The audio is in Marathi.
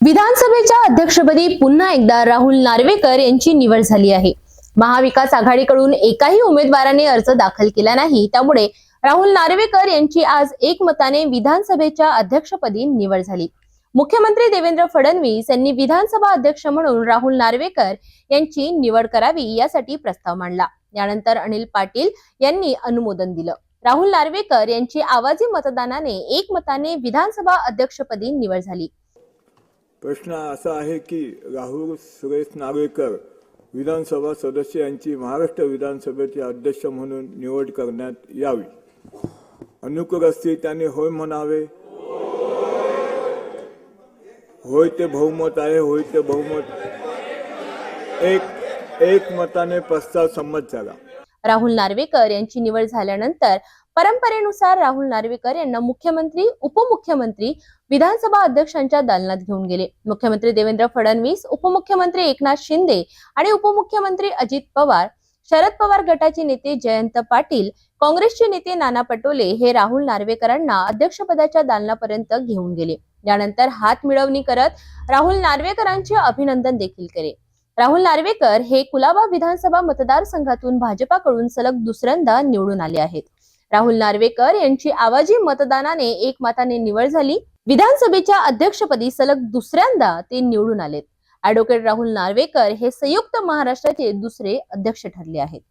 विधानसभेच्या अध्यक्षपदी पुन्हा एकदा राहुल नार्वेकर यांची निवड झाली आहे। महाविकास आघाडीकडून एकाही उमेदवाराने अर्ज दाखल केला नाही, त्यामुळे राहुल नार्वेकर यांची आज एकमताने विधानसभेच्या अध्यक्षपदी निवड झाली। मुख्यमंत्री देवेंद्र फडणवीस यांनी विधानसभा अध्यक्ष म्हणून राहुल नार्वेकर यांची निवड करावी यासाठी प्रस्ताव मांडला। यानंतर अनिल पाटील यांनी अनुमोदन दिलं। राहुल नार्वेकर यांची आवाजी मतदानाने एकमताने विधानसभा अध्यक्षपदी निवड झाली। प्रश्न असा आहे की राहुल सुरेश नार्वेकर विधानसभा सदस्य यांची महाराष्ट्र विधानसभेचे अध्यक्ष म्हणून निवड करण्यात यावी। अनुकूल असतील त्याने होय म्हणावे। होय ते बहुमत आहे। होय ते बहुमत एक मताने प्रस्ताव संमत झाला। राहुल नार्वेकर यांची निवड झाल्यानंतर परंपरेनुसार राहुल नार्वेकर यांना मुख्यमंत्री, उपमुख्यमंत्री विधानसभा अध्यक्षांच्या दालनात घेऊन गेले। मुख्यमंत्री देवेंद्र फडणवीस, उपमुख्यमंत्री एकनाथ शिंदे आणि उपमुख्यमंत्री अजित पवार, शरद पवार गटाचे नेते जयंत पाटील, काँग्रेसचे नेते नाना पटोले हे राहुल नार्वेकरांना अध्यक्षपदाच्या दालनापर्यंत घेऊन गेले। यानंतर हात मिळवणी करत राहुल नार्वेकरांचे अभिनंदन देखील केले। राहुल नार्वेकर हे कुलाबा विधानसभा मतदारसंघातून भाजपाकडून सलग दुसऱ्यांदा निवडून आले आहेत। राहुल नार्वेकर यांची आवाजी मतदानाने एकमताने निवड झाली। विधानसभेच्या अध्यक्षपदी सलग दुसऱ्यांदा ते निवडून आलेत। ॲडव्होकेट राहुल नार्वेकर हे संयुक्त महाराष्ट्राचे दुसरे अध्यक्ष ठरले आहेत।